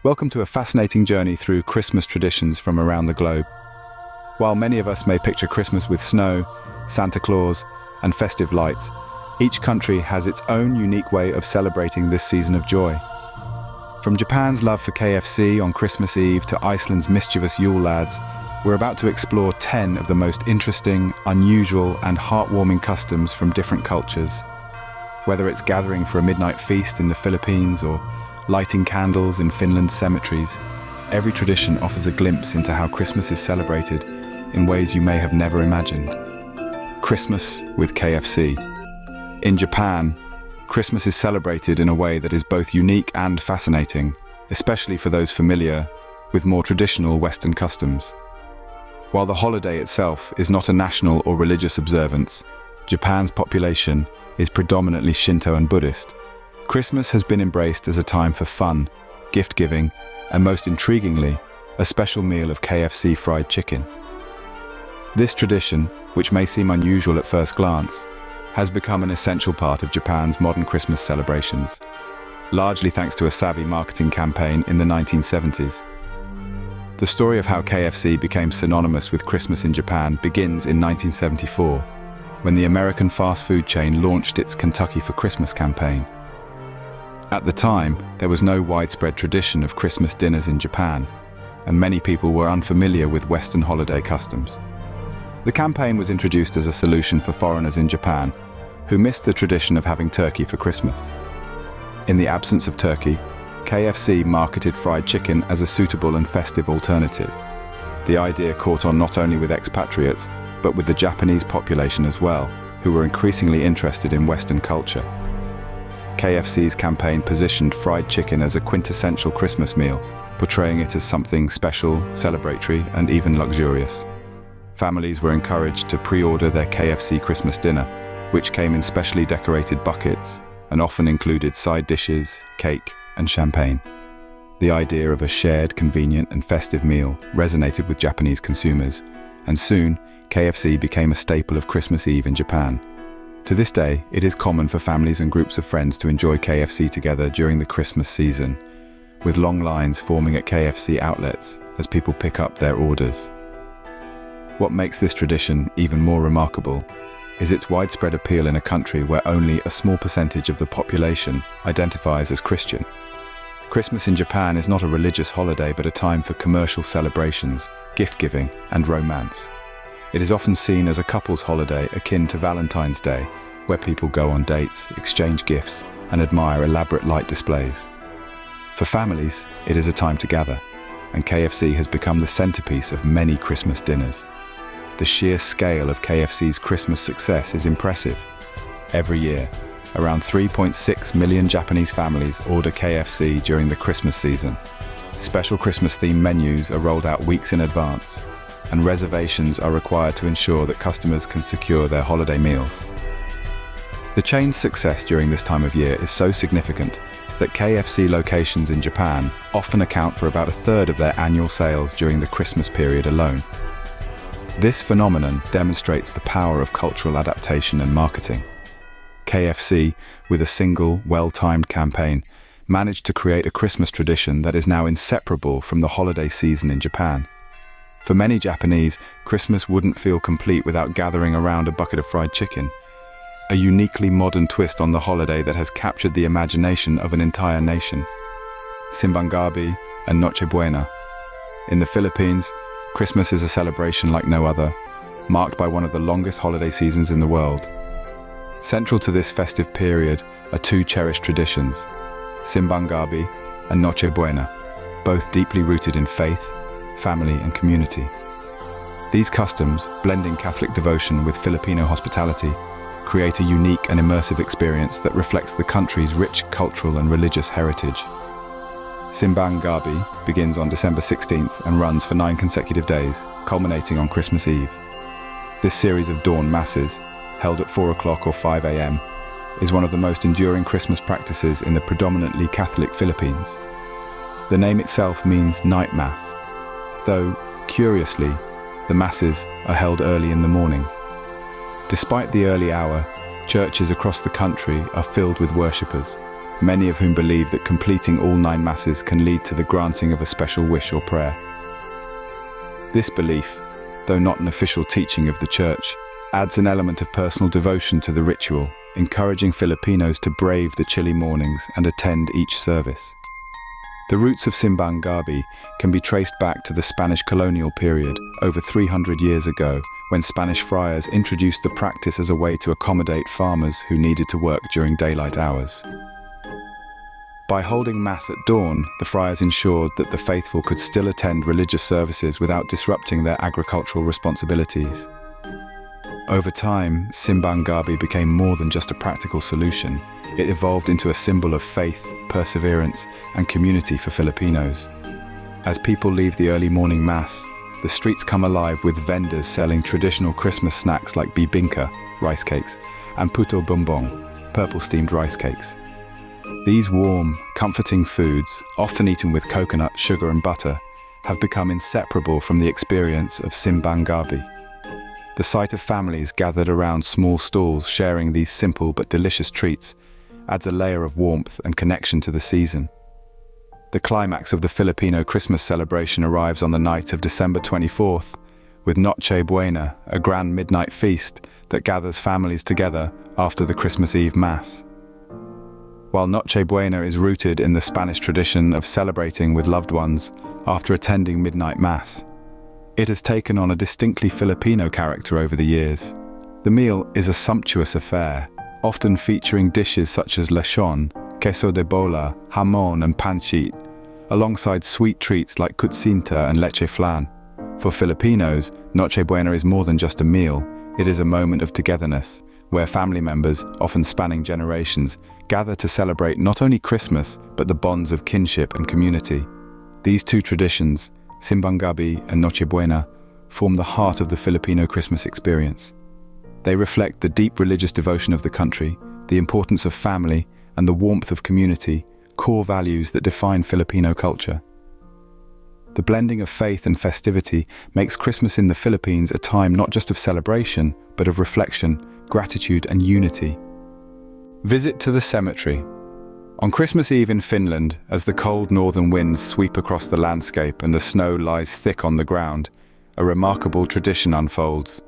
Welcome to a fascinating journey through Christmas traditions from around the globe. While many of us may picture Christmas with snow, Santa Claus, and festive lights, each country has its own unique way of celebrating this season of joy. From Japan's love for KFC on Christmas Eve to Iceland's mischievous Yule Lads, we're about to explore 10 of the most interesting, unusual, and heartwarming customs from different cultures. Whether it's gathering for a midnight feast in the Philippines or lighting candles in Finland's cemeteries, every tradition offers a glimpse into how Christmas is celebrated in ways you may have never imagined. Christmas with KFC. In Japan, Christmas is celebrated in a way that is both unique and fascinating, especially for those familiar with more traditional Western customs. While the holiday itself is not a national or religious observance, Japan's population is predominantly Shinto and Buddhist. Christmas has been embraced as a time for fun, gift-giving, and most intriguingly, a special meal of KFC fried chicken. This tradition, which may seem unusual at first glance, has become an essential part of Japan's modern Christmas celebrations, largely thanks to a savvy marketing campaign in the 1970s. The story of how KFC became synonymous with Christmas in Japan begins in 1974, when the American fast food chain launched its Kentucky for Christmas campaign. At the time, there was no widespread tradition of Christmas dinners in Japan, and many people were unfamiliar with Western holiday customs. The campaign was introduced as a solution for foreigners in Japan who missed the tradition of having turkey for Christmas. In the absence of turkey, KFC marketed fried chicken as a suitable and festive alternative. The idea caught on not only with expatriates, but with the Japanese population as well, who were increasingly interested in Western culture. KFC's campaign positioned fried chicken as a quintessential Christmas meal, portraying it as something special, celebratory, and even luxurious. Families were encouraged to pre-order their KFC Christmas dinner, which came in specially decorated buckets and often included side dishes, cake, and champagne. The idea of a shared, convenient, and festive meal resonated with Japanese consumers, and soon, KFC became a staple of Christmas Eve in Japan. To this day, it is common for families and groups of friends to enjoy KFC together during the Christmas season, with long lines forming at KFC outlets as people pick up their orders. What makes this tradition even more remarkable is its widespread appeal in a country where only a small percentage of the population identifies as Christian. Christmas in Japan is not a religious holiday but a time for commercial celebrations, gift-giving, and romance. It is often seen as a couple's holiday akin to Valentine's Day, where people go on dates, exchange gifts, and admire elaborate light displays. For families, it is a time to gather, and KFC has become the centerpiece of many Christmas dinners. The sheer scale of KFC's Christmas success is impressive. Every year, around 3.6 million Japanese families order KFC during the Christmas season. Special Christmas-themed menus are rolled out weeks in advance, and reservations are required to ensure that customers can secure their holiday meals. The chain's success during this time of year is so significant that KFC locations in Japan often account for about a third of their annual sales during the Christmas period alone. This phenomenon demonstrates the power of cultural adaptation and marketing. KFC, with a single, well-timed campaign, managed to create a Christmas tradition that is now inseparable from the holiday season in Japan. For many Japanese, Christmas wouldn't feel complete without gathering around a bucket of fried chicken, a uniquely modern twist on the holiday that has captured the imagination of an entire nation. Simbang Gabi and Noche Buena. In the Philippines, Christmas is a celebration like no other, marked by one of the longest holiday seasons in the world. Central to this festive period are two cherished traditions, Simbang Gabi and Noche Buena, both deeply rooted in faith, family, and community. These customs, blending Catholic devotion with Filipino hospitality, create a unique and immersive experience that reflects the country's rich cultural and religious heritage. Simbang Gabi begins on December 16th and runs for 9 consecutive days, culminating on Christmas Eve. This series of dawn masses, held at 4 o'clock or 5 a.m., is one of the most enduring Christmas practices in the predominantly Catholic Philippines. The name itself means night mass, though, curiously, the masses are held early in the morning. Despite the early hour, churches across the country are filled with worshippers, many of whom believe that completing all 9 masses can lead to the granting of a special wish or prayer. This belief, though not an official teaching of the Church, adds an element of personal devotion to the ritual, encouraging Filipinos to brave the chilly mornings and attend each service. The roots of Simbang Gabi can be traced back to the Spanish colonial period, over 300 years ago, when Spanish friars introduced the practice as a way to accommodate farmers who needed to work during daylight hours. By holding Mass at dawn, the friars ensured that the faithful could still attend religious services without disrupting their agricultural responsibilities. Over time, Simbang Gabi became more than just a practical solution. It evolved into a symbol of faith, perseverance, and community for Filipinos. As people leave the early morning Mass, the streets come alive with vendors selling traditional Christmas snacks like bibingka, rice cakes, and puto bumbong, purple steamed rice cakes. These warm, comforting foods, often eaten with coconut, sugar and butter, have become inseparable from the experience of Simbang Gabi. The sight of families gathered around small stalls sharing these simple but delicious treats adds a layer of warmth and connection to the season. The climax of the Filipino Christmas celebration arrives on the night of December 24th, with Noche Buena, a grand midnight feast that gathers families together after the Christmas Eve Mass. While Noche Buena is rooted in the Spanish tradition of celebrating with loved ones after attending midnight Mass, it has taken on a distinctly Filipino character over the years. The meal is a sumptuous affair, often featuring dishes such as lechon, queso de bola, jamon and pancit, alongside sweet treats like kutsinta and leche flan. For Filipinos, Noche Buena is more than just a meal. It is a moment of togetherness, where family members, often spanning generations, gather to celebrate not only Christmas, but the bonds of kinship and community. These two traditions, Simbang Gabi and Noche Buena, form the heart of the Filipino Christmas experience. They reflect the deep religious devotion of the country, the importance of family, and the warmth of community, core values that define Filipino culture. The blending of faith and festivity makes Christmas in the Philippines a time not just of celebration, but of reflection, gratitude, and unity. Visit to the cemetery. On Christmas Eve in Finland, as the cold northern winds sweep across the landscape and the snow lies thick on the ground, a remarkable tradition unfolds.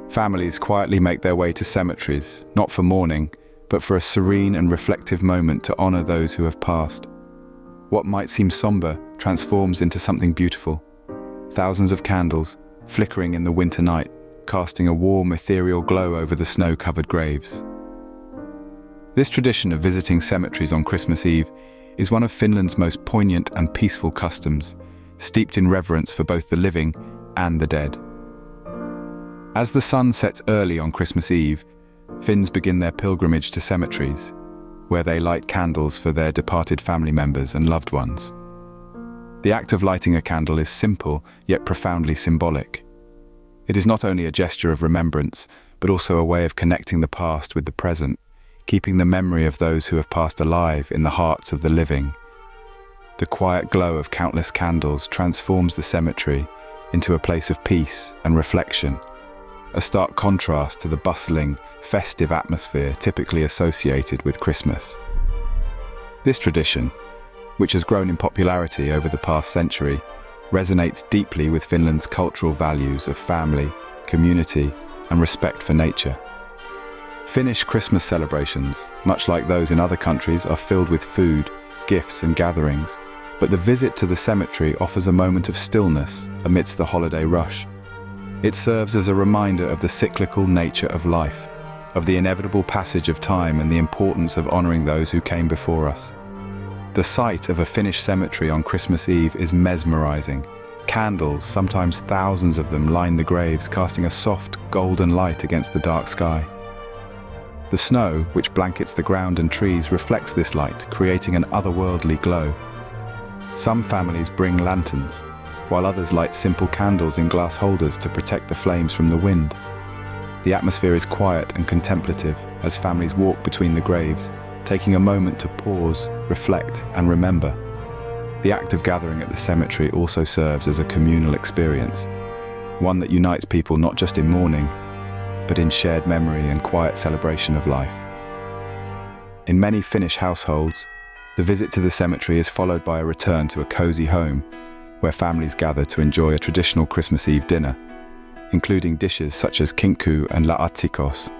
Families quietly make their way to cemeteries, not for mourning, but for a serene and reflective moment to honor those who have passed. What might seem somber transforms into something beautiful. Thousands of candles, flickering in the winter night, casting a warm, ethereal glow over the snow-covered graves. This tradition of visiting cemeteries on Christmas Eve is one of Finland's most poignant and peaceful customs, steeped in reverence for both the living and the dead. As the sun sets early on Christmas Eve, Finns begin their pilgrimage to cemeteries, where they light candles for their departed family members and loved ones. The act of lighting a candle is simple, yet profoundly symbolic. It is not only a gesture of remembrance, but also a way of connecting the past with the present, keeping the memory of those who have passed alive in the hearts of the living. The quiet glow of countless candles transforms the cemetery into a place of peace and reflection, a stark contrast to the bustling, festive atmosphere typically associated with Christmas. This tradition, which has grown in popularity over the past century, resonates deeply with Finland's cultural values of family, community, and respect for nature. Finnish Christmas celebrations, much like those in other countries, are filled with food, gifts, and gatherings, but the visit to the cemetery offers a moment of stillness amidst the holiday rush. It serves as a reminder of the cyclical nature of life, of the inevitable passage of time and the importance of honoring those who came before us. The sight of a Finnish cemetery on Christmas Eve is mesmerizing. Candles, sometimes thousands of them, line the graves, casting a soft, golden light against the dark sky. The snow, which blankets the ground and trees, reflects this light, creating an otherworldly glow. Some families bring lanterns, while others light simple candles in glass holders to protect the flames from the wind. The atmosphere is quiet and contemplative as families walk between the graves, taking a moment to pause, reflect, and remember. The act of gathering at the cemetery also serves as a communal experience, one that unites people not just in mourning, but in shared memory and quiet celebration of life. In many Finnish households, the visit to the cemetery is followed by a return to a cozy home, where families gather to enjoy a traditional Christmas Eve dinner, including dishes such as kinkku and laatsikos.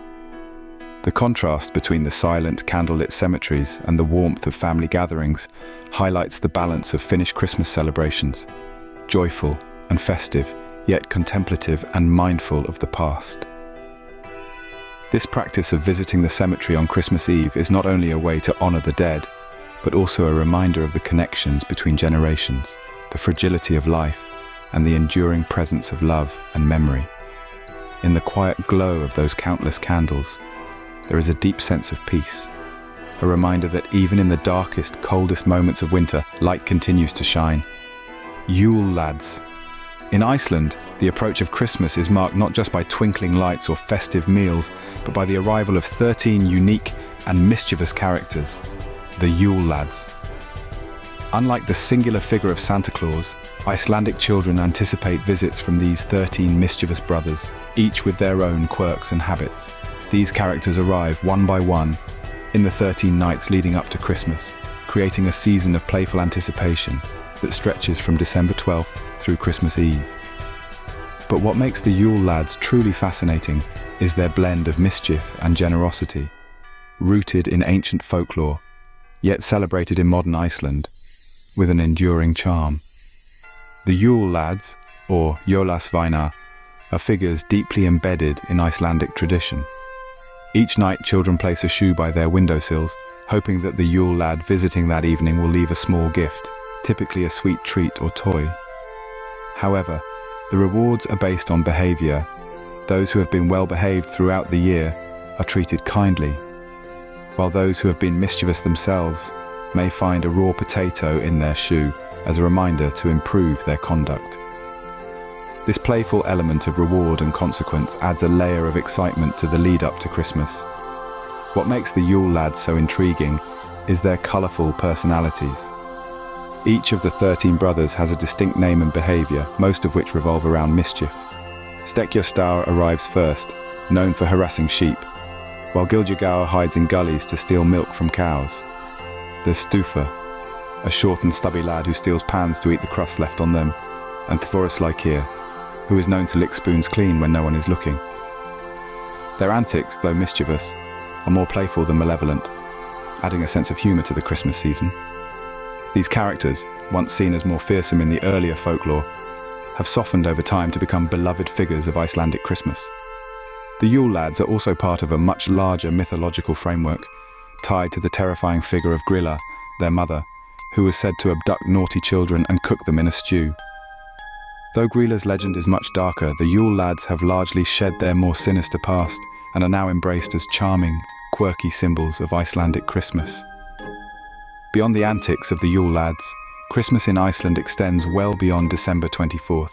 The contrast between the silent, candlelit cemeteries and the warmth of family gatherings highlights the balance of Finnish Christmas celebrations, joyful and festive, yet contemplative and mindful of the past. This practice of visiting the cemetery on Christmas Eve is not only a way to honor the dead, but also a reminder of the connections between generations, the fragility of life, and the enduring presence of love and memory. In the quiet glow of those countless candles, there is a deep sense of peace, a reminder that even in the darkest, coldest moments of winter, light continues to shine. Yule Lads. In Iceland, the approach of Christmas is marked not just by twinkling lights or festive meals, but by the arrival of 13 unique and mischievous characters, the Yule Lads. Unlike the singular figure of Santa Claus, Icelandic children anticipate visits from these 13 mischievous brothers, each with their own quirks and habits. These characters arrive one by one in the 13 nights leading up to Christmas, creating a season of playful anticipation that stretches from December 12th through Christmas Eve. But what makes the Yule Lads truly fascinating is their blend of mischief and generosity, rooted in ancient folklore, yet celebrated in modern Iceland with an enduring charm. The Yule Lads, or Jólasveinar, are figures deeply embedded in Icelandic tradition. Each night, children place a shoe by their windowsills, hoping that the Yule Lad visiting that evening will leave a small gift, typically a sweet treat or toy. However, the rewards are based on behavior. Those who have been well behaved throughout the year are treated kindly, while those who have been mischievous themselves may find a raw potato in their shoe as a reminder to improve their conduct. This playful element of reward and consequence adds a layer of excitement to the lead-up to Christmas. What makes the Yule Lads so intriguing is their colourful personalities. Each of the 13 brothers has a distinct name and behaviour, most of which revolve around mischief. Stekkjastar arrives first, known for harassing sheep, while Giljagour hides in gullies to steal milk from cows. There's Stufa, a short and stubby lad who steals pans to eat the crust left on them, and Thvoraslaikir, who is known to lick spoons clean when no one is looking. Their antics, though mischievous, are more playful than malevolent, adding a sense of humour to the Christmas season. These characters, once seen as more fearsome in the earlier folklore, have softened over time to become beloved figures of Icelandic Christmas. The Yule Lads are also part of a much larger mythological framework, tied to the terrifying figure of Grilla, their mother, who was said to abduct naughty children and cook them in a stew. Though Grilla's legend is much darker, the Yule Lads have largely shed their more sinister past and are now embraced as charming, quirky symbols of Icelandic Christmas. Beyond the antics of the Yule Lads, Christmas in Iceland extends well beyond December 24th.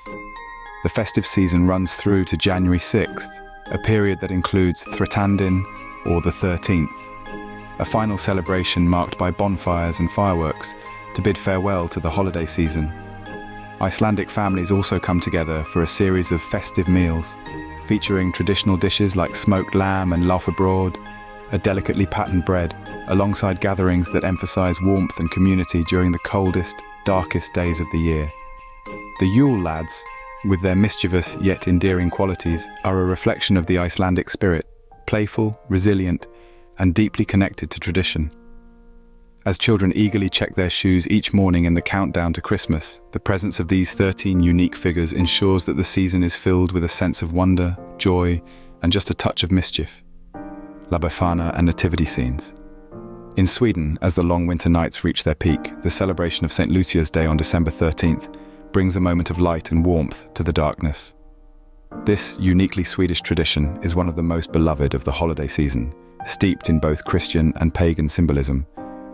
The festive season runs through to January 6th, a period that includes Thrittandinn, or the 13th, a final celebration marked by bonfires and fireworks to bid farewell to the holiday season. Icelandic families also come together for a series of festive meals, featuring traditional dishes like smoked lamb and laufabrauð, a delicately patterned bread, alongside gatherings that emphasize warmth and community during the coldest, darkest days of the year. The Yule Lads, with their mischievous yet endearing qualities, are a reflection of the Icelandic spirit, playful, resilient, and deeply connected to tradition. As children eagerly check their shoes each morning in the countdown to Christmas, the presence of these 13 unique figures ensures that the season is filled with a sense of wonder, joy, and just a touch of mischief. La Befana and Nativity scenes. In Sweden, as the long winter nights reach their peak, the celebration of St. Lucia's Day on December 13th brings a moment of light and warmth to the darkness. This uniquely Swedish tradition is one of the most beloved of the holiday season, steeped in both Christian and pagan symbolism,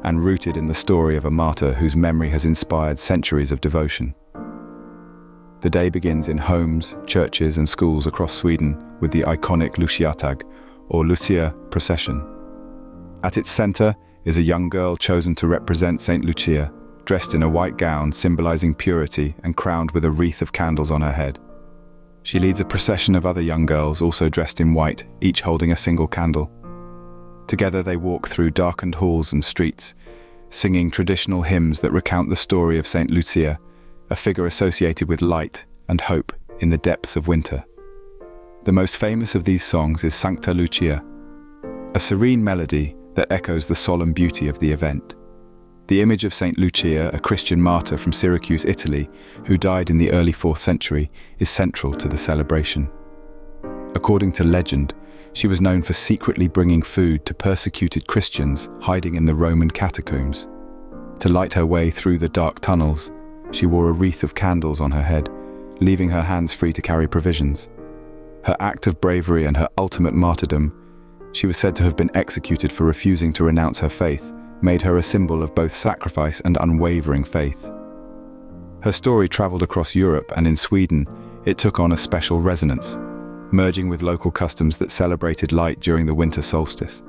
and rooted in the story of a martyr whose memory has inspired centuries of devotion. The day begins in homes, churches and schools across Sweden with the iconic Luciatag, or Lucia procession. At its center is a young girl chosen to represent Saint Lucia, dressed in a white gown symbolizing purity and crowned with a wreath of candles on her head. She leads a procession of other young girls also dressed in white, each holding a single candle. Together they walk through darkened halls and streets, singing traditional hymns that recount the story of Saint Lucia, a figure associated with light and hope in the depths of winter. The most famous of these songs is Sancta Lucia, a serene melody that echoes the solemn beauty of the event. The image of Saint Lucia, a Christian martyr from Syracuse, Italy, who died in the early 4th century, is central to the celebration. According to legend, she was known for secretly bringing food to persecuted Christians hiding in the Roman catacombs. To light her way through the dark tunnels, she wore a wreath of candles on her head, leaving her hands free to carry provisions. Her act of bravery and her ultimate martyrdom, she was said to have been executed for refusing to renounce her faith, made her a symbol of both sacrifice and unwavering faith. Her story traveled across Europe, and in Sweden, it took on a special resonance, merging with local customs that celebrated light during the winter solstice.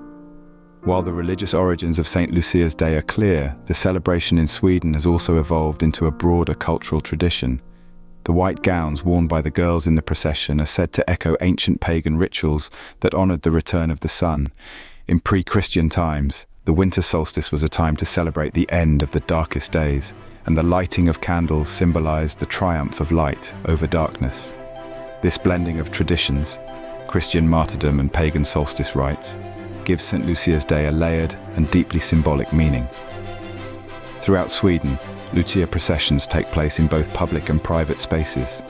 While the religious origins of St. Lucia's Day are clear, the celebration in Sweden has also evolved into a broader cultural tradition. The white gowns worn by the girls in the procession are said to echo ancient pagan rituals that honored the return of the sun. In pre-Christian times, the winter solstice was a time to celebrate the end of the darkest days, and the lighting of candles symbolized the triumph of light over darkness. This blending of traditions, Christian martyrdom and pagan solstice rites, gives St. Lucia's Day a layered and deeply symbolic meaning. Throughout Sweden, Lucia processions take place in both public and private spaces.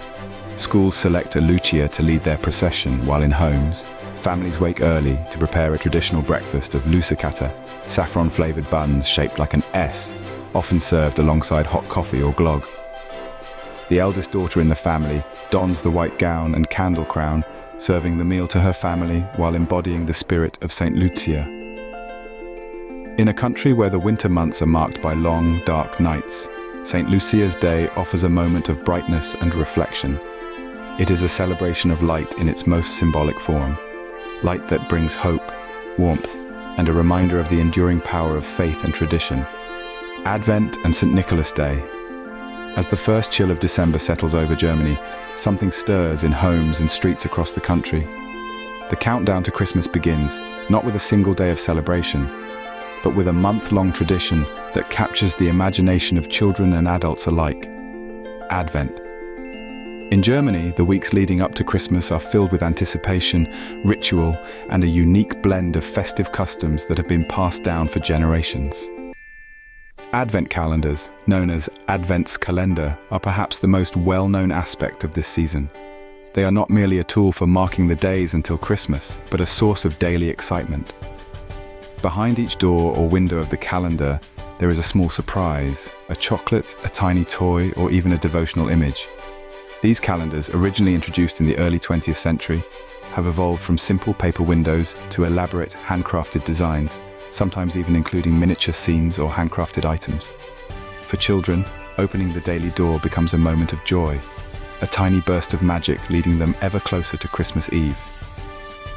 Schools select a Lucia to lead their procession, while in homes, families wake early to prepare a traditional breakfast of lusekata, saffron-flavored buns shaped like an S, often served alongside hot coffee or glögg. The eldest daughter in the family dons the white gown and candle crown, serving the meal to her family while embodying the spirit of St. Lucia. In a country where the winter months are marked by long, dark nights, St. Lucia's Day offers a moment of brightness and reflection. It is a celebration of light in its most symbolic form, light that brings hope, warmth, and a reminder of the enduring power of faith and tradition. Advent and St. Nicholas Day. As the first chill of December settles over Germany, something stirs in homes and streets across the country. The countdown to Christmas begins, not with a single day of celebration, but with a month-long tradition that captures the imagination of children and adults alike. Advent. In Germany, the weeks leading up to Christmas are filled with anticipation, ritual, and a unique blend of festive customs that have been passed down for generations. Advent calendars, known as Adventskalender, are perhaps the most well-known aspect of this season. They are not merely a tool for marking the days until Christmas, but a source of daily excitement. Behind each door or window of the calendar, there is a small surprise, a chocolate, a tiny toy, or even a devotional image. These calendars, originally introduced in the early 20th century, have evolved from simple paper windows to elaborate handcrafted designs, sometimes even including miniature scenes or handcrafted items. For children, opening the daily door becomes a moment of joy, a tiny burst of magic leading them ever closer to Christmas Eve.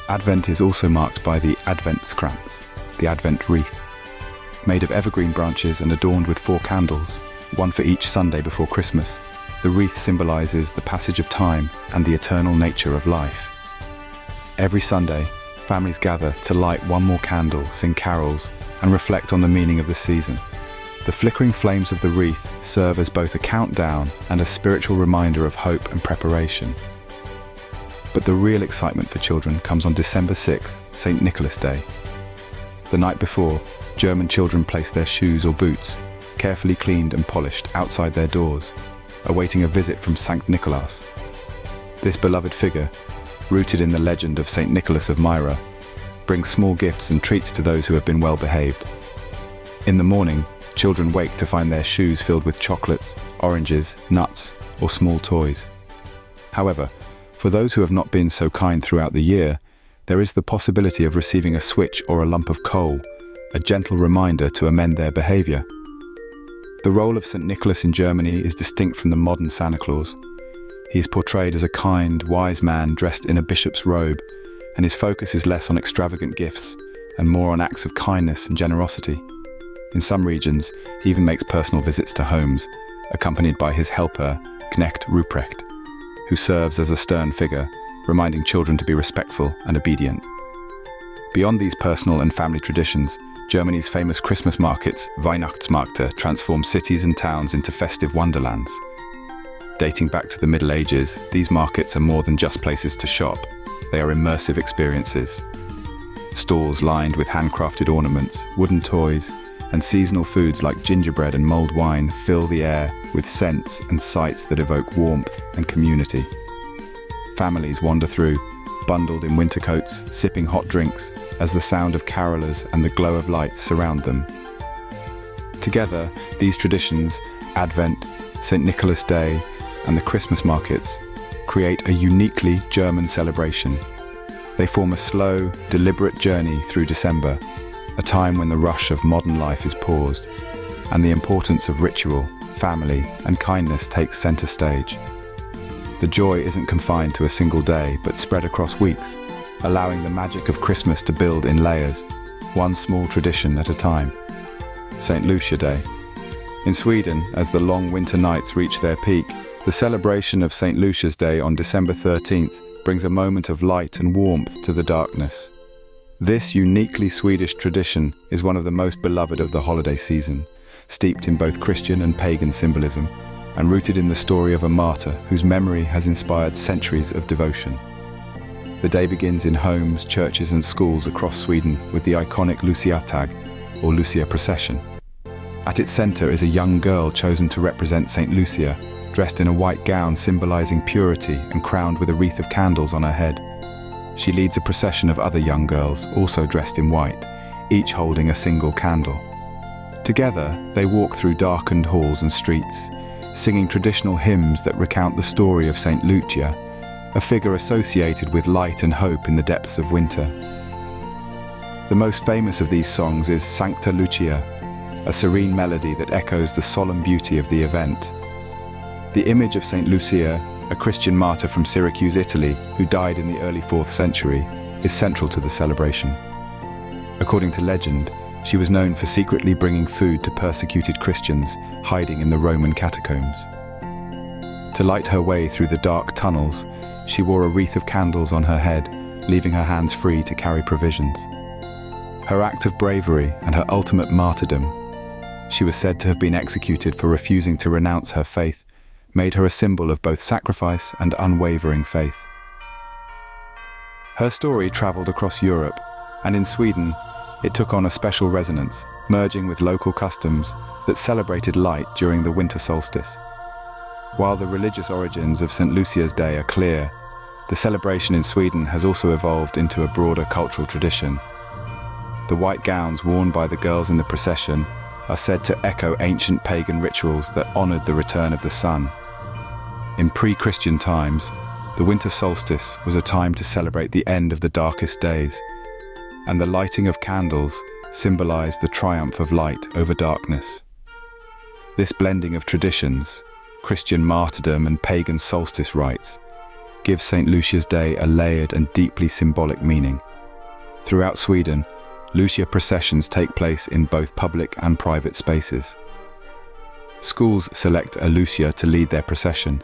Advent is also marked by the Adventskrans, the Advent wreath. Made of evergreen branches and adorned with 4 candles, one for each Sunday before Christmas, the wreath symbolizes the passage of time and the eternal nature of life. Every Sunday, families gather to light one more candle, sing carols, and reflect on the meaning of the season. The flickering flames of the wreath serve as both a countdown and a spiritual reminder of hope and preparation. But the real excitement for children comes on December 6th, St. Nicholas Day. The night before, German children place their shoes or boots, carefully cleaned and polished, outside their doors, awaiting a visit from St. Nicholas. This beloved figure, rooted in the legend of St. Nicholas of Myra, brings small gifts and treats to those who have been well behaved. In the morning, children wake to find their shoes filled with chocolates, oranges, nuts, or small toys. However, for those who have not been so kind throughout the year, there is the possibility of receiving a switch or a lump of coal, a gentle reminder to amend their behavior. The role of St. Nicholas in Germany is distinct from the modern Santa Claus. He is portrayed as a kind, wise man dressed in a bishop's robe, and his focus is less on extravagant gifts and more on acts of kindness and generosity. In some regions, he even makes personal visits to homes, accompanied by his helper, Knecht Ruprecht, who serves as a stern figure, reminding children to be respectful and obedient. Beyond these personal and family traditions, Germany's famous Christmas markets, Weihnachtsmärkte, transform cities and towns into festive wonderlands. Dating back to the Middle Ages, these markets are more than just places to shop. They are immersive experiences. Stalls lined with handcrafted ornaments, wooden toys, and seasonal foods like gingerbread and mulled wine fill the air with scents and sights that evoke warmth and community. Families wander through, bundled in winter coats, sipping hot drinks, as the sound of carolers and the glow of lights surround them. Together, these traditions, Advent, St. Nicholas Day, and the Christmas markets, create a uniquely German celebration. They form a slow, deliberate journey through December, a time when the rush of modern life is paused, and the importance of ritual, family, and kindness takes center stage. The joy isn't confined to a single day, but spread across weeks, allowing the magic of Christmas to build in layers, one small tradition at a time. St. Lucia Day. In Sweden, as the long winter nights reach their peak, the celebration of St. Lucia's Day on December 13th brings a moment of light and warmth to the darkness. This uniquely Swedish tradition is one of the most beloved of the holiday season, steeped in both Christian and pagan symbolism, and rooted in the story of a martyr whose memory has inspired centuries of devotion. The day begins in homes, churches and schools across Sweden with the iconic Lucia-tåg, or Lucia procession. At its center is a young girl chosen to represent St. Lucia, dressed in a white gown symbolizing purity and crowned with a wreath of candles on her head. She leads a procession of other young girls, also dressed in white, each holding a single candle. Together, they walk through darkened halls and streets, singing traditional hymns that recount the story of St. Lucia, a figure associated with light and hope in the depths of winter. The most famous of these songs is Sancta Lucia, a serene melody that echoes the solemn beauty of the event. The image of St. Lucia, a Christian martyr from Syracuse, Italy, who died in the early 4th century, is central to the celebration. According to legend, she was known for secretly bringing food to persecuted Christians hiding in the Roman catacombs. To light her way through the dark tunnels, she wore a wreath of candles on her head, leaving her hands free to carry provisions. Her act of bravery and her ultimate martyrdom, she was said to have been executed for refusing to renounce her faith, made her a symbol of both sacrifice and unwavering faith. Her story traveled across Europe, and in Sweden, it took on a special resonance, merging with local customs that celebrated light during the winter solstice. While the religious origins of St. Lucia's Day are clear, the celebration in Sweden has also evolved into a broader cultural tradition. The white gowns worn by the girls in the procession are said to echo ancient pagan rituals that honored the return of the sun. In pre-Christian times, the winter solstice was a time to celebrate the end of the darkest days, and the lighting of candles symbolized the triumph of light over darkness. This blending of traditions, Christian martyrdom and pagan solstice rites, gives St. Lucia's Day a layered and deeply symbolic meaning. Throughout Sweden, Lucia processions take place in both public and private spaces. Schools select a Lucia to lead their procession,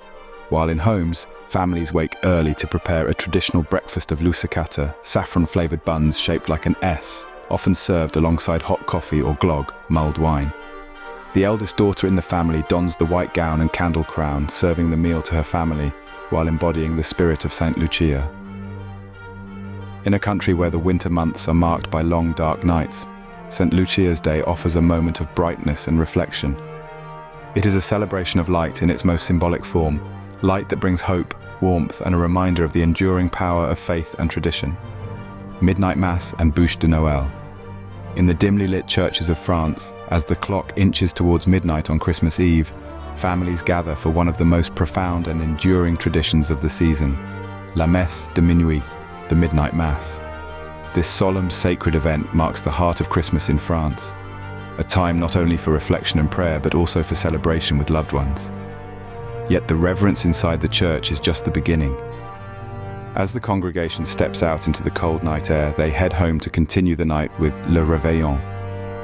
while in homes, families wake early to prepare a traditional breakfast of lussekatter, saffron-flavored buns shaped like an S, often served alongside hot coffee or glögg, mulled wine. The eldest daughter in the family dons the white gown and candle crown, serving the meal to her family, while embodying the spirit of St. Lucia. In a country where the winter months are marked by long, dark nights, St. Lucia's Day offers a moment of brightness and reflection. It is a celebration of light in its most symbolic form, light that brings hope, warmth, and a reminder of the enduring power of faith and tradition. Midnight Mass and Bûche de Noël. In the dimly lit churches of France, as the clock inches towards midnight on Christmas Eve, families gather for one of the most profound and enduring traditions of the season, La Messe de Minuit, the Midnight Mass. This solemn, sacred event marks the heart of Christmas in France, a time not only for reflection and prayer, but also for celebration with loved ones. Yet the reverence inside the church is just the beginning. As the congregation steps out into the cold night air, they head home to continue the night with Le Réveillon,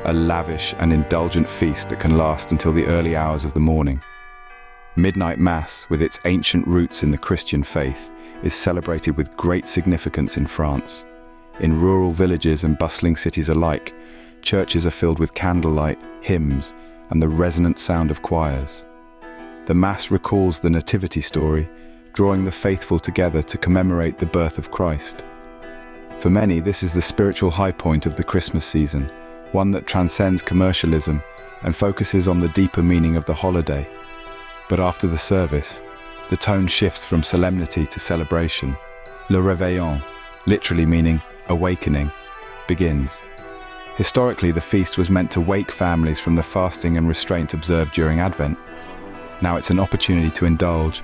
a lavish and indulgent feast that can last until the early hours of the morning. Midnight Mass, with its ancient roots in the Christian faith, is celebrated with great significance in France. In rural villages and bustling cities alike, churches are filled with candlelight, hymns, and the resonant sound of choirs. The Mass recalls the Nativity story, drawing the faithful together to commemorate the birth of Christ. For many, this is the spiritual high point of the Christmas season, one that transcends commercialism and focuses on the deeper meaning of the holiday. But after the service, the tone shifts from solemnity to celebration. Le Réveillon, literally meaning awakening, begins. Historically, the feast was meant to wake families from the fasting and restraint observed during Advent. Now it's an opportunity to indulge,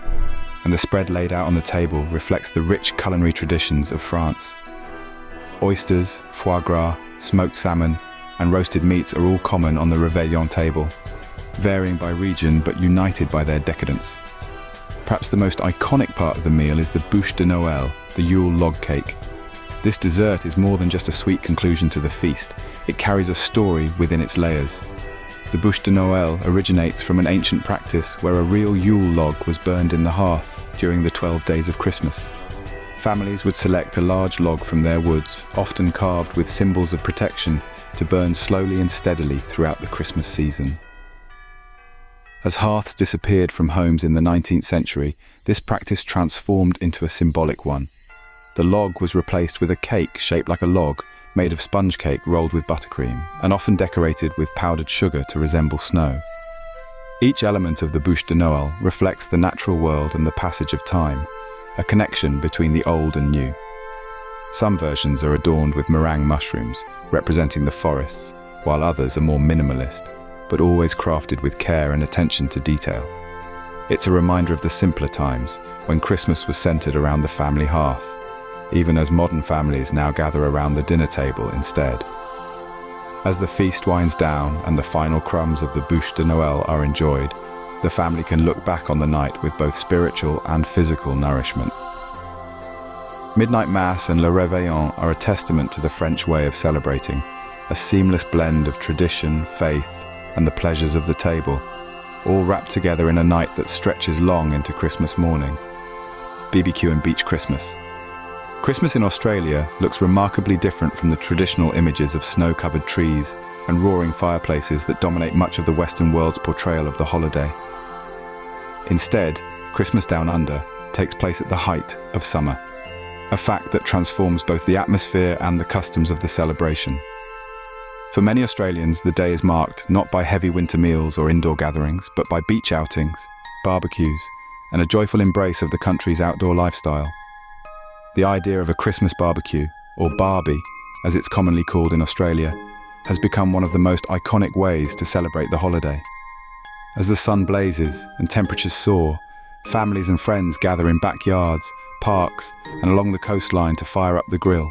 and the spread laid out on the table reflects the rich culinary traditions of France. Oysters, foie gras, smoked salmon, and roasted meats are all common on the Réveillon table, varying by region but united by their decadence. Perhaps the most iconic part of the meal is the Bûche de Noël, the Yule log cake. This dessert is more than just a sweet conclusion to the feast. It carries a story within its layers. The Bûche de Noël originates from an ancient practice where a real Yule log was burned in the hearth during the 12 days of Christmas. Families would select a large log from their woods, often carved with symbols of protection, to burn slowly and steadily throughout the Christmas season. As hearths disappeared from homes in the 19th century, this practice transformed into a symbolic one. The log was replaced with a cake shaped like a log, made of sponge cake rolled with buttercream, and often decorated with powdered sugar to resemble snow. Each element of the Bûche de Noël reflects the natural world and the passage of time, a connection between the old and new. Some versions are adorned with meringue mushrooms, representing the forests, while others are more minimalist, but always crafted with care and attention to detail. It's a reminder of the simpler times, when Christmas was centered around the family hearth, even as modern families now gather around the dinner table instead. As the feast winds down and the final crumbs of the Bûche de Noël are enjoyed, the family can look back on the night with both spiritual and physical nourishment. Midnight Mass and Le Réveillon are a testament to the French way of celebrating, a seamless blend of tradition, faith, and the pleasures of the table, all wrapped together in a night that stretches long into Christmas morning. BBQ and beach Christmas. Christmas in Australia looks remarkably different from the traditional images of snow-covered trees and roaring fireplaces that dominate much of the Western world's portrayal of the holiday. Instead, Christmas Down Under takes place at the height of summer, a fact that transforms both the atmosphere and the customs of the celebration. For many Australians, the day is marked not by heavy winter meals or indoor gatherings, but by beach outings, barbecues, and a joyful embrace of the country's outdoor lifestyle. The idea of a Christmas barbecue, or Barbie, as it's commonly called in Australia, has become one of the most iconic ways to celebrate the holiday. As the sun blazes and temperatures soar, families and friends gather in backyards, parks, and along the coastline to fire up the grill.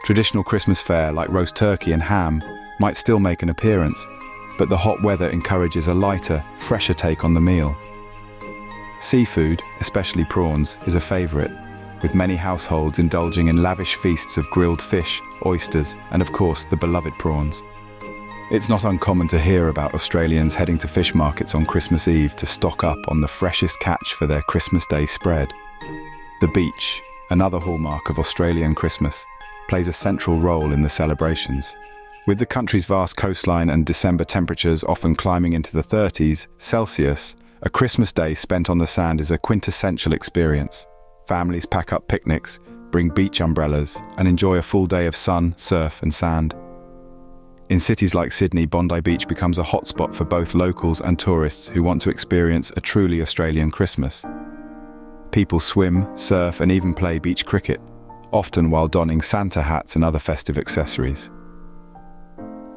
Traditional Christmas fare like roast turkey and ham might still make an appearance, but the hot weather encourages a lighter, fresher take on the meal. Seafood, especially prawns, is a favourite, with many households indulging in lavish feasts of grilled fish, oysters, and of course the beloved prawns. It's not uncommon to hear about Australians heading to fish markets on Christmas Eve to stock up on the freshest catch for their Christmas Day spread. The beach, another hallmark of Australian Christmas, plays a central role in the celebrations. With the country's vast coastline and December temperatures often climbing into the 30s Celsius, a Christmas day spent on the sand is a quintessential experience. Families pack up picnics, bring beach umbrellas, and enjoy a full day of sun, surf, and sand. In cities like Sydney, Bondi Beach becomes a hotspot for both locals and tourists who want to experience a truly Australian Christmas. People swim, surf, and even play beach cricket, often while donning Santa hats and other festive accessories.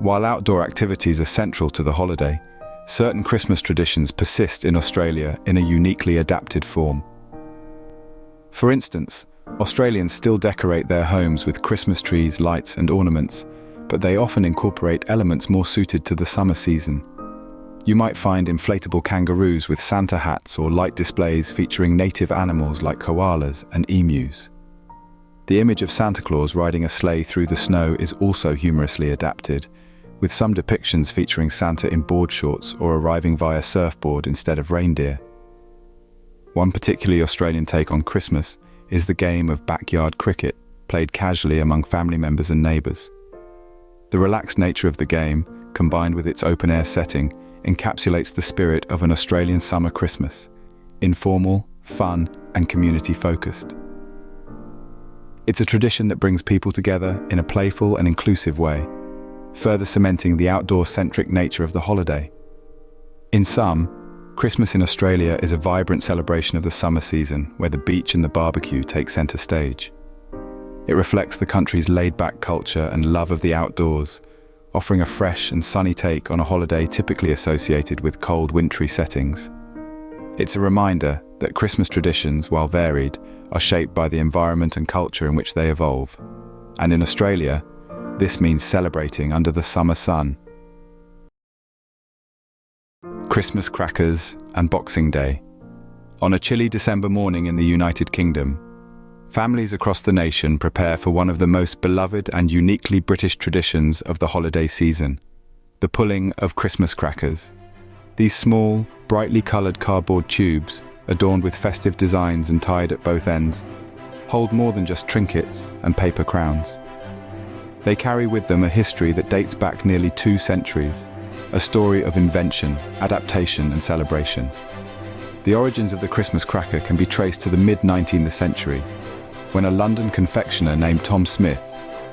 While outdoor activities are central to the holiday, certain Christmas traditions persist in Australia in a uniquely adapted form. For instance, Australians still decorate their homes with Christmas trees, lights, and ornaments, but they often incorporate elements more suited to the summer season. You might find inflatable kangaroos with Santa hats or light displays featuring native animals like koalas and emus. The image of Santa Claus riding a sleigh through the snow is also humorously adapted, with some depictions featuring Santa in board shorts or arriving via surfboard instead of reindeer. One particularly Australian take on Christmas is the game of backyard cricket, played casually among family members and neighbors. The relaxed nature of the game, combined with its open-air setting, encapsulates the spirit of an Australian summer Christmas, informal, fun, and community-focused. It's a tradition that brings people together in a playful and inclusive way, further cementing the outdoor-centric nature of the holiday. In sum, Christmas in Australia is a vibrant celebration of the summer season where the beach and the barbecue take center stage. It reflects the country's laid-back culture and love of the outdoors, offering a fresh and sunny take on a holiday typically associated with cold, wintry settings. It's a reminder that Christmas traditions, while varied, are shaped by the environment and culture in which they evolve. And in Australia, this means celebrating under the summer sun. Christmas crackers and Boxing Day. On a chilly December morning in the United Kingdom, families across the nation prepare for one of the most beloved and uniquely British traditions of the holiday season, the pulling of Christmas crackers. These small, brightly coloured cardboard tubes, adorned with festive designs and tied at both ends, hold more than just trinkets and paper crowns. They carry with them a history that dates back nearly 2 centuries, a story of invention, adaptation and celebration. The origins of the Christmas cracker can be traced to the mid-19th century, when a London confectioner named Tom Smith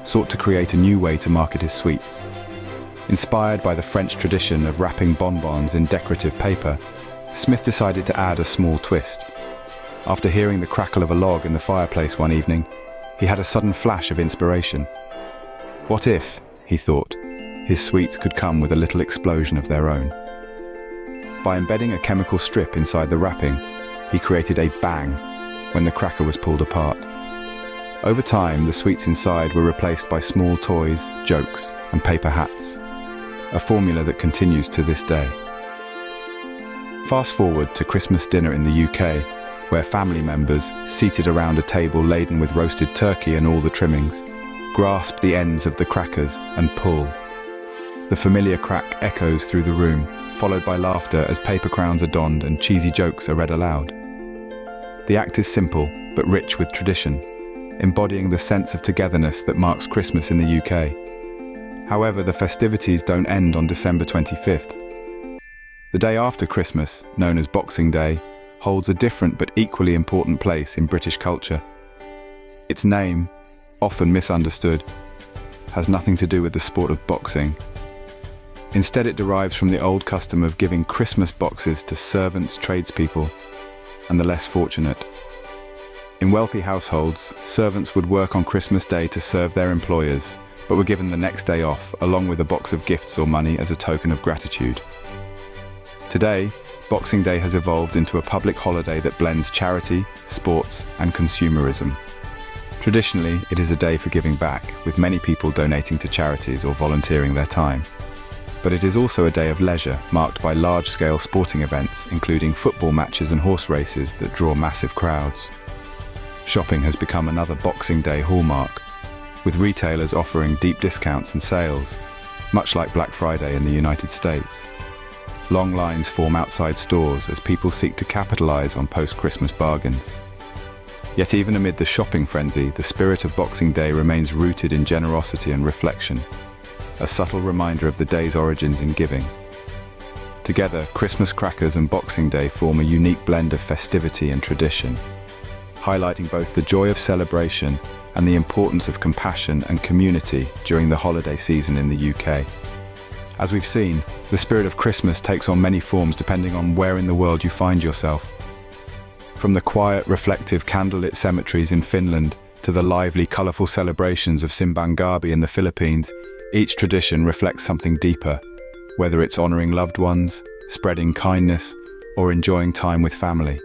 sought to create a new way to market his sweets. Inspired by the French tradition of wrapping bonbons in decorative paper, Smith decided to add a small twist. After hearing the crackle of a log in the fireplace one evening, he had a sudden flash of inspiration. What if, he thought, his sweets could come with a little explosion of their own? By embedding a chemical strip inside the wrapping, he created a bang when the cracker was pulled apart. Over time, the sweets inside were replaced by small toys, jokes, and paper hats, a formula that continues to this day. Fast forward to Christmas dinner in the UK, where family members, seated around a table laden with roasted turkey and all the trimmings, grasp the ends of the crackers and pull. The familiar crack echoes through the room, followed by laughter as paper crowns are donned and cheesy jokes are read aloud. The act is simple, but rich with tradition, embodying the sense of togetherness that marks Christmas in the UK. However, the festivities don't end on December 25th. The day after Christmas, known as Boxing Day, holds a different but equally important place in British culture. Its name, often misunderstood, has nothing to do with the sport of boxing. Instead, it derives from the old custom of giving Christmas boxes to servants, tradespeople, and the less fortunate. In wealthy households, servants would work on Christmas Day to serve their employers, but were given the next day off, along with a box of gifts or money as a token of gratitude. Today, Boxing Day has evolved into a public holiday that blends charity, sports, and consumerism. Traditionally, it is a day for giving back, with many people donating to charities or volunteering their time. But it is also a day of leisure, marked by large-scale sporting events, including football matches and horse races that draw massive crowds. Shopping has become another Boxing Day hallmark, with retailers offering deep discounts and sales, much like Black Friday in the United States. Long lines form outside stores as people seek to capitalize on post-Christmas bargains. Yet even amid the shopping frenzy, the spirit of Boxing Day remains rooted in generosity and reflection, a subtle reminder of the day's origins in giving. Together, Christmas crackers and Boxing Day form a unique blend of festivity and tradition, highlighting both the joy of celebration and the importance of compassion and community during the holiday season in the UK. As we've seen, the spirit of Christmas takes on many forms depending on where in the world you find yourself. From the quiet, reflective candlelit cemeteries in Finland to the lively, colourful celebrations of Simbang Gabi in the Philippines, each tradition reflects something deeper, whether it's honouring loved ones, spreading kindness, or enjoying time with family.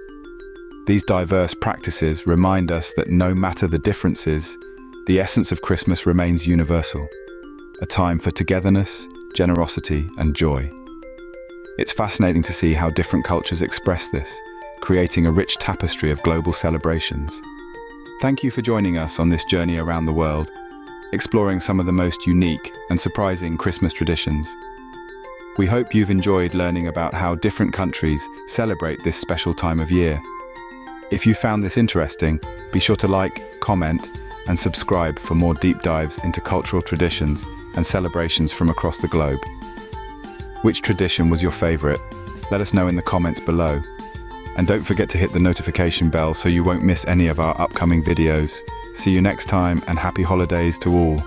These diverse practices remind us that no matter the differences, the essence of Christmas remains universal, a time for togetherness, generosity, and joy. It's fascinating to see how different cultures express this, creating a rich tapestry of global celebrations. Thank you for joining us on this journey around the world, exploring some of the most unique and surprising Christmas traditions. We hope you've enjoyed learning about how different countries celebrate this special time of year. If you found this interesting, be sure to like, comment, and subscribe for more deep dives into cultural traditions and celebrations from across the globe. Which tradition was your favorite? Let us know in the comments below. And don't forget to hit the notification bell so you won't miss any of our upcoming videos. See you next time, and happy holidays to all.